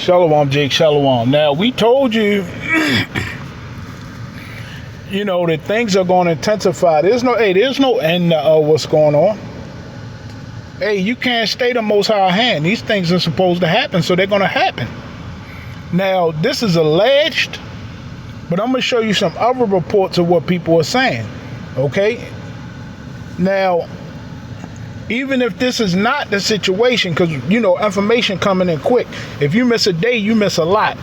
Shalom, Jake. Shalom. Now, we told you, that things are going to intensify. There's no end to what's going on. Hey, you can't stay the Most High hand. These things are supposed to happen, so they're going to happen. Now, this is alleged, but I'm going to show you some other reports of what people are saying. Okay? Now, even if this is not the situation, because, information coming in quick. If you miss a day, you miss a lot.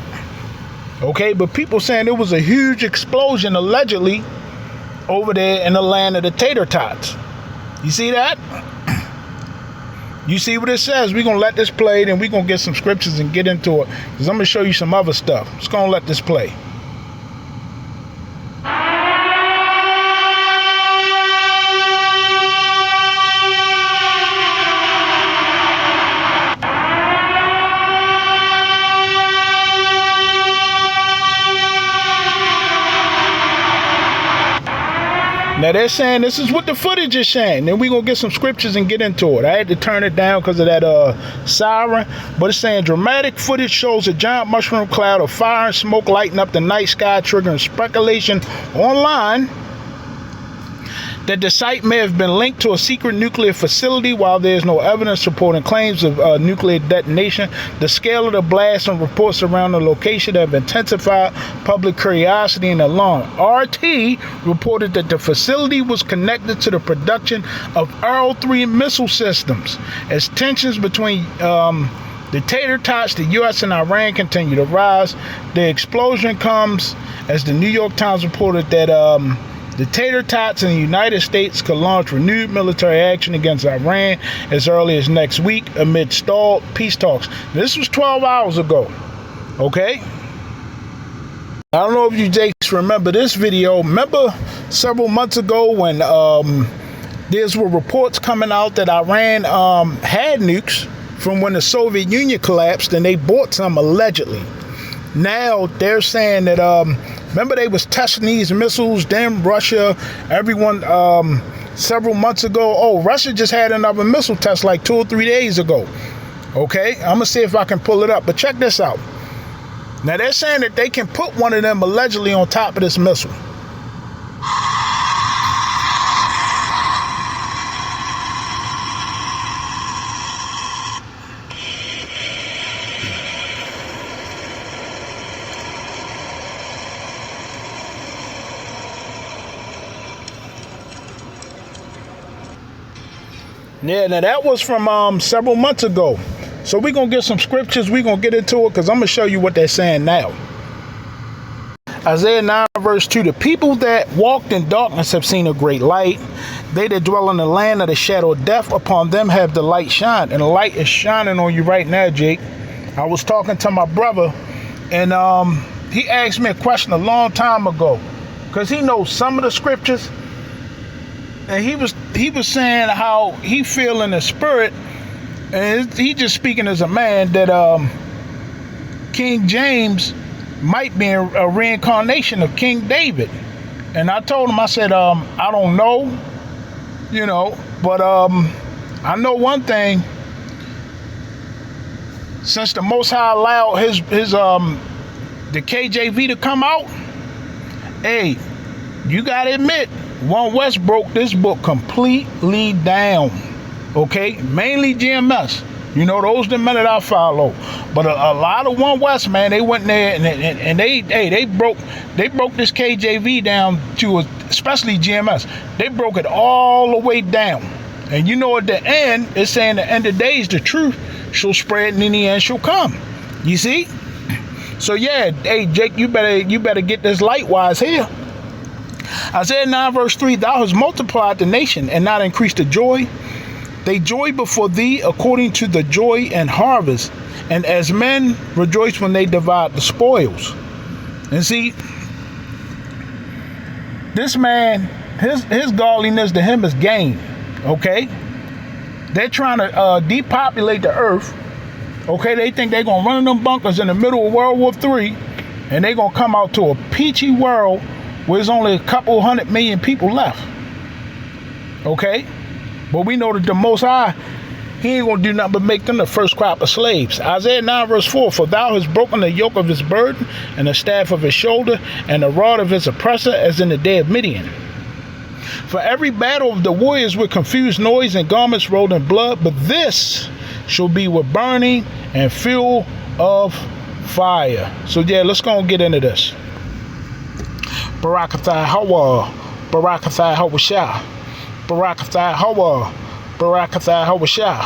Okay? But people saying it was a huge explosion, allegedly, over there in the land of the tater tots. You see that? You see what it says? We're going to let this play, then we're going to get some scriptures and get into it. Because I'm going to show you some other stuff. Just going to let this play. Now they're saying this is what the footage is saying. Then we're going to get some scriptures and get into it. I had to turn it down because of that siren. But it's saying dramatic footage shows a giant mushroom cloud of fire and smoke lighting up the night sky, triggering speculation online that the site may have been linked to a secret nuclear facility. While there is no evidence supporting claims of nuclear detonation, the scale of the blast and reports around the location have intensified public curiosity and alarm. RT reported that the facility was connected to the production of Arrow 3 missile systems. As tensions between the tater tots, the U.S. and Iran continue to rise, the explosion comes as the New York Times reported that the tater tots in the United States could launch renewed military action against Iran as early as next week amid stalled peace talks. This was 12 hours ago. Okay? I don't know if you Jakes remember this video. Remember several months ago when there were reports coming out that Iran had nukes from when the Soviet Union collapsed, and they bought some allegedly. Now they're saying that remember they was testing these missiles, then Russia, everyone several months ago. Oh, Russia just had another missile test like 2 or 3 days ago. Okay, I'm gonna see if I can pull it up, but check this out. Now they're saying that they can put one of them allegedly on top of this missile. Yeah, now that was from several months ago. So we're going to get some scriptures. We're going to get into it because I'm going to show you what they're saying now. Isaiah 9 verse 2, the people that walked in darkness have seen a great light. They that dwell in the land of the shadow of death, upon them have the light shined. And the light is shining on you right now, Jake. I was talking to my brother, and he asked me a question a long time ago because he knows some of the scriptures. And he was saying how he feel in the spirit, and he just speaking as a man, that King James might be a reincarnation of King David. And I told him, I said, I don't know, but I know one thing. Since the Most High allowed his the KJV to come out, hey, you gotta admit, One West broke this book completely down. Okay, mainly GMS. Those the men that I follow. But a lot of One West, man, they went there and they broke this KJV down to especially GMS. They broke it all the way down. And at the end, it's saying the end of days, the truth shall spread, and in the end shall come. You see? So yeah, hey Jake, you better get this lightwise here. Isaiah 9 verse 3, thou hast multiplied the nation and not increased the joy. They joy before thee according to the joy and harvest, and as men rejoice when they divide the spoils. And see, this man, his godliness to him is gain. Okay? They're trying to depopulate the earth. Okay, they think they're going to run in them bunkers in the middle of World War III, and they're going to come out to a peachy world where there's only a couple 100 million people left. Okay? But we know that the Most High, He ain't going to do nothing but make them the first crop of slaves. Isaiah 9 verse 4, for thou hast broken the yoke of his burden, and the staff of his shoulder, and the rod of his oppressor, as in the day of Midian. For every battle of the warriors with confused noise and garments rolled in blood, but this shall be with burning and fuel of fire. So yeah, let's go and get into this. Barakathai Hawa, Barakathai Hawashah, Barakathai Hawa, Barakathai Hawashah,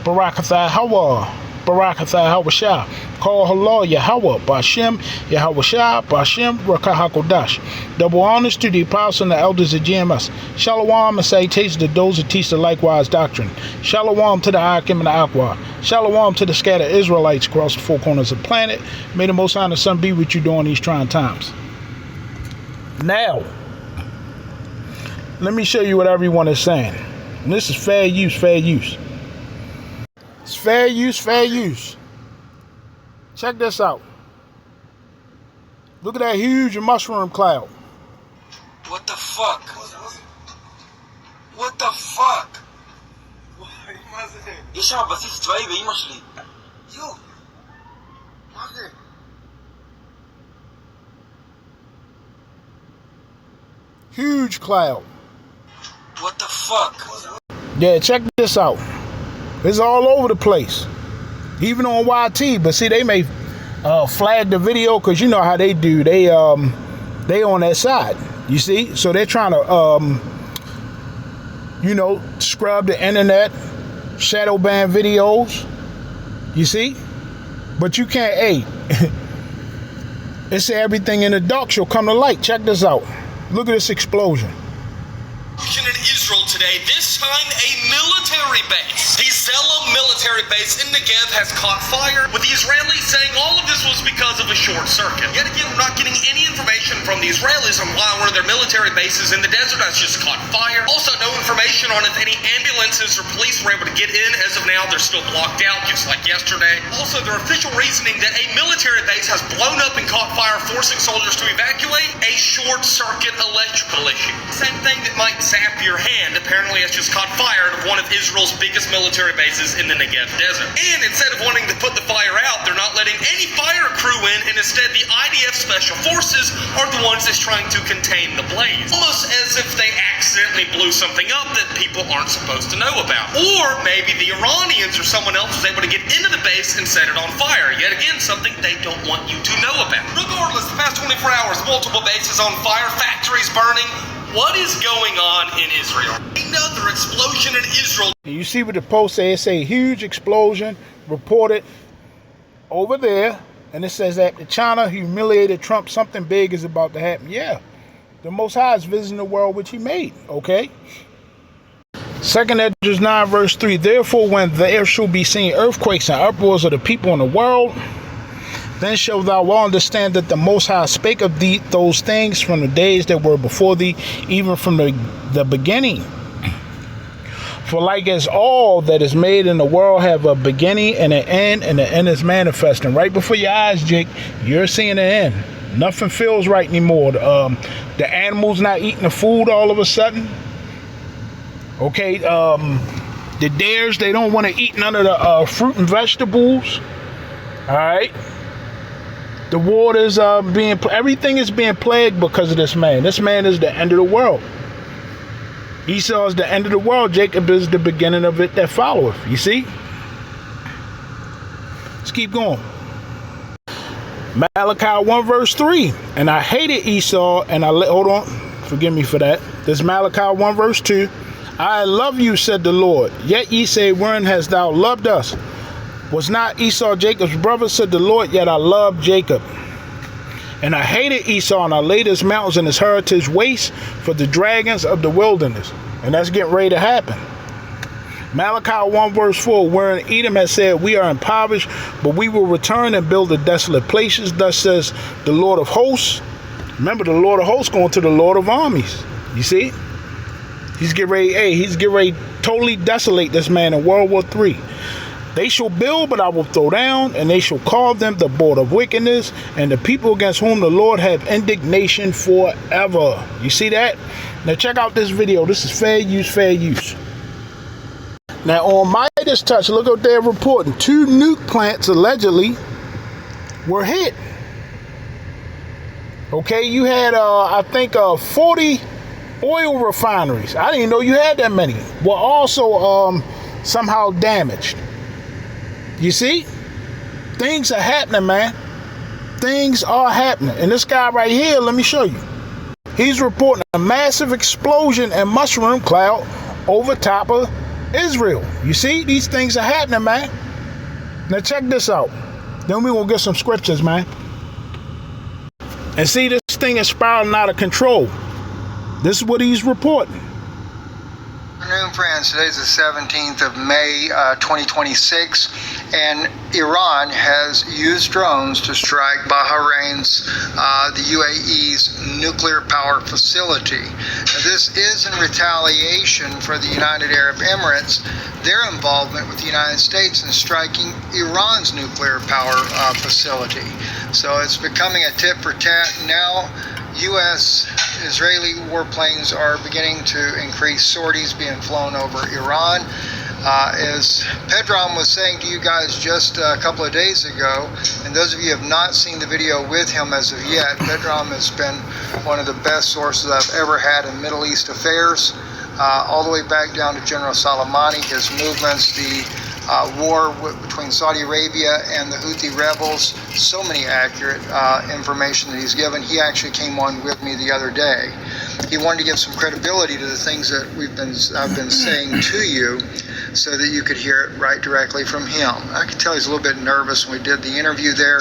Barakathai Hawa, Barakathai Hawashah. Call Halal Yahweh, Bashem, Yahweh Bashem, Rakahakodash. Double honors to the apostles and the elders of GMS. Shalom and salutations to those who teach the likewise doctrine. Shalom to the Akim and the Aqua. Shalom to the scattered Israelites across the four corners of the planet. May the Most High and the Son be with you during these trying times. Now, let me show you what everyone is saying. And this is fair use, fair use. It's fair use, fair use. Check this out. Look at that huge mushroom cloud. What the fuck? What the fuck? يا شعب بس تفاي بيمشلي. يو. Huge cloud. What the fuck? Yeah, check this out. It's all over the place. Even on YT, but see, they may flag the video because you know how they do. They on that side, you see. So they're trying to, scrub the internet, shadow ban videos. You see, but you can't. Hey, it say everything in the dark shall come to light. Check this out. Look at this explosion. In Israel today, this time a military base. The Zela military base in Negev has caught fire, with the Israelis saying all of this was because of a short circuit. Yet again, we're not getting any information from the Israelis on why one of their military bases in the desert has just caught fire. Also, no information on if any ambulances or police were able to get in. As of now, they're still blocked out, just like yesterday. Also, their official reasoning that a military base has blown up and caught fire, forcing soldiers to evacuate, a short circuit electrical issue. Same thing that might zap your hand apparently has just caught fire at one of Israel's biggest military bases in the Negev desert. And instead of wanting to put the fire out, they're not letting any fire crew in, and instead the IDF special forces are the ones that's trying to contain the blaze. Almost as if they accidentally blew something up that people aren't supposed to know about. Or maybe the Iranians or someone else was able to get into the base and set it on fire. Yet again, something they don't want you to know about. Regardless, the past 24 hours, multiple bases on fire, factories burning. What is going on in Israel? Another explosion in Israel. And you see what the post says. It say huge explosion reported over there. And it says that China humiliated Trump. Something big is about to happen. Yeah. The Most High is visiting the world which he made. Okay. 2nd Esdras 9 verse 3. Therefore, when there shall be seen earthquakes and uproars of the people in the world, then shalt thou well understand that the Most High spake of thee those things from the days that were before thee, even from the beginning. For like as all that is made in the world have a beginning and an end, and the end is manifesting. Right before your eyes, Jake, you're seeing the end. Nothing feels right anymore. The animals not eating the food all of a sudden. Okay, the deers, they don't want to eat none of the fruit and vegetables. All right. The waters everything is being plagued because of this man. This man is the end of the world. Esau is the end of the world. Jacob is the beginning of it that followeth. You see? Let's keep going. Malachi 1 verse 3. And I hated Esau, and hold on. Forgive me for that. This Malachi 1 verse 2. I love you, said the Lord. Yet ye say, wherein hast thou loved us? Was not Esau Jacob's brother, said the Lord, yet I loved Jacob. And I hated Esau, and I laid his mountains and his heritage waste for the dragons of the wilderness. And that's getting ready to happen. Malachi 1 verse 4, wherein Edom has said, we are impoverished, but we will return and build the desolate places. Thus says the Lord of hosts. Remember, the Lord of hosts going to the Lord of armies. You see? He's getting ready to totally desolate this man in World War III. They shall build, but I will throw down, and they shall call them the board of wickedness, and the people against whom the Lord have indignation forever. You see that? Now check out this video. This is fair use, fair use. Now on Midas Touch, look what they're reporting. 2 nuke plants allegedly were hit. Okay, you had I think 40 oil refineries. I didn't know you had that many. Were also somehow damaged. You see? Things are happening, man. Things are happening. And this guy right here, let me show you. He's reporting a massive explosion and mushroom cloud over top of Israel. You see? These things are happening, man. Now check this out. Then we're going to get some scriptures, man. And see, this thing is spiraling out of control. This is what he's reporting. Good afternoon, friends. Today's the 17th of May, 2026, and Iran has used drones to strike Bahrain's, the UAE's nuclear power facility. Now, this is in retaliation for the United Arab Emirates, their involvement with the United States in striking Iran's nuclear power facility. So it's becoming a tit for tat. Now, U.S.-Israeli warplanes are beginning to increase sorties being flown over Iran. As Pedram was saying to you guys just a couple of days ago, and those of you who have not seen the video with him as of yet, Pedram has been one of the best sources I've ever had in Middle East affairs, all the way back down to General Soleimani, his movements, the war between Saudi Arabia and the Houthi rebels. So many accurate information that he's given. He actually came on with me the other day. He wanted to give some credibility to the things that I've been saying to you, so that you could hear it right directly from him. I could tell he's a little bit nervous when we did the interview there,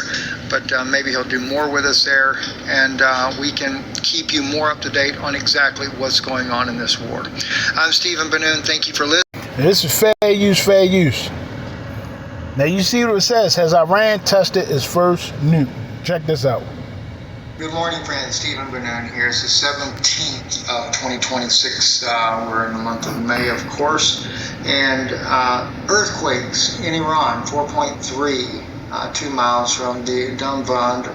but maybe he'll do more with us there, and we can keep you more up to date on exactly what's going on in this war. I'm Stephen Benoon. Thank you for listening. This is fair use, fair use. Now you see what it says. Has Iran tested its first nuke? Check this out. Good morning, friends. Stephen Benoon here. It's the 17th of 2026. We're in the month of May, of course. And earthquakes in Iran, 4.3, 2 miles from the Damvand,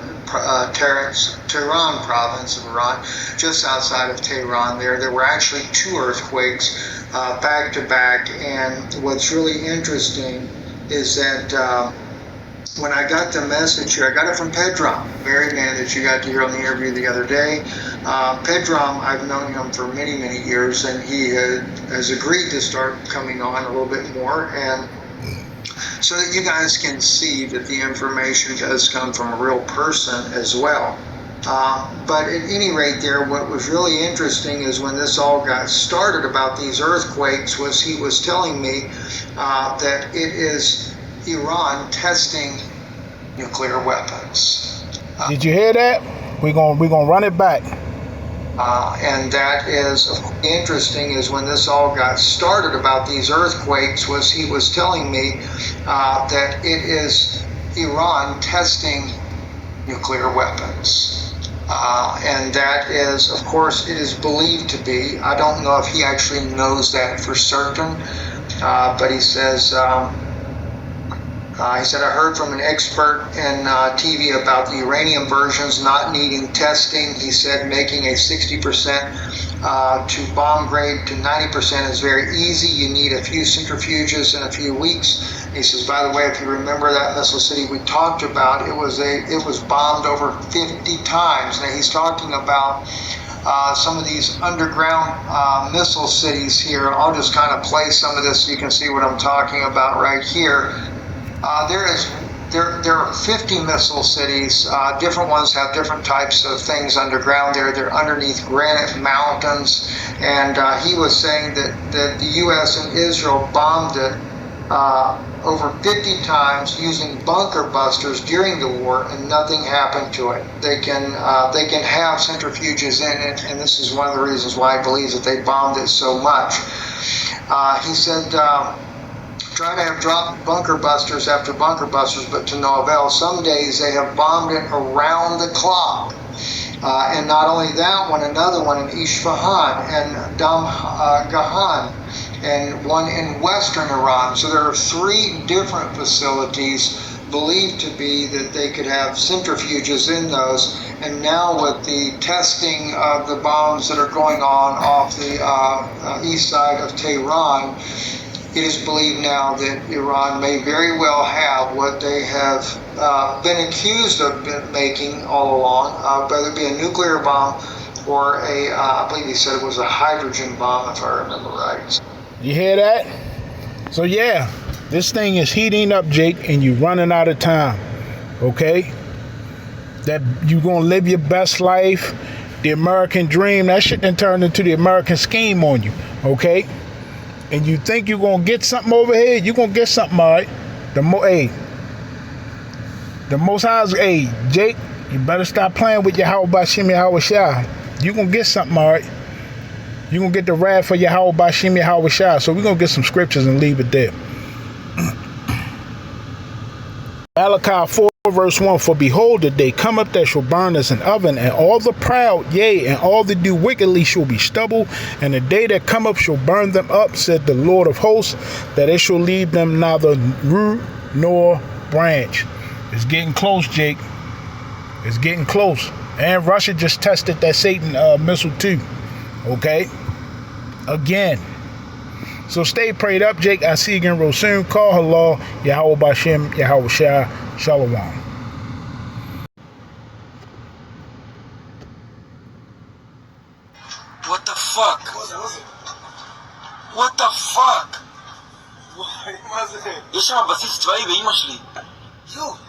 Tehran province of Iran, just outside of Tehran there. There were actually 2 earthquakes back to back. And what's really interesting is that when I got the message here, I got it from Pedram, very man that you got to hear on the interview the other day. Pedram, I've known him for many, many years, and he has agreed to start coming on a little bit more, and so that you guys can see that the information does come from a real person as well. But at any rate there, what was really interesting is when this all got started about these earthquakes, was he was telling me that it is Iran testing nuclear weapons. Did you hear that? We're gonna run it back. And that is interesting, is when this all got started about these earthquakes, was he was telling me that it is Iran testing nuclear weapons. And that is, of course, it is believed to be. I don't know if he actually knows that for certain, but he says, he said, I heard from an expert in TV about the uranium versions not needing testing. He said making a 60% to bomb grade to 90% is very easy. You need a few centrifuges in a few weeks. He says, by the way, if you remember that missile city we talked about, it was bombed over 50 times. Now he's talking about some of these underground missile cities here. I'll just kind of play some of this so you can see what I'm talking about right here. There are 50 missile cities. Different ones have different types of things underground there. They're underneath granite mountains. And he was saying that the U.S. and Israel bombed it over 50 times using bunker busters during the war, and nothing happened to it. They can have centrifuges in it, and this is one of the reasons why I believe that they bombed it so much. He said, trying to have dropped bunker busters after bunker busters, but to no avail. Some days they have bombed it around the clock. And not only that one, another one in Isfahan and Damgahan, and one in western Iran. So there are 3 different facilities believed to be that they could have centrifuges in those. And now with the testing of the bombs that are going on off the east side of Tehran, it is believed now that Iran may very well have what they have been accused of making all along, whether it be a nuclear bomb or I believe he said it was a hydrogen bomb, if I remember right. You hear that? So yeah, this thing is heating up, Jake, and you're running out of time. Okay? That you're gonna live your best life, the American dream, that shit done turned into the American scheme on you. Okay? And you think you're gonna get something over here, you're gonna get something, all right. The Most High's, hey, Jake, you better stop playing with Yahweh Bashim Yahweh Shah. You're gonna get something, all right. You're gonna get the wrath for Yahweh Bashim Yahweh Shah. So we're gonna get some scriptures and leave it there. Malachi 4 verse 1, for behold, the day cometh that shall burn as an oven, and all the proud, yea, and all that do wickedly shall be stubble, and the day that cometh shall burn them up, said the Lord of hosts, that it shall leave them neither root nor branch. It's getting close, Jake. It's getting close. And Russia just tested that Satan missile too. Okay? Again. So stay prayed up, Jake. I see you again real soon. Call halal, Yahweh Bashim, Yahweh Shah, Shalom. What the fuck? What the fuck? מה זה? יש שם בסיס צבאי באמא שלי. יו.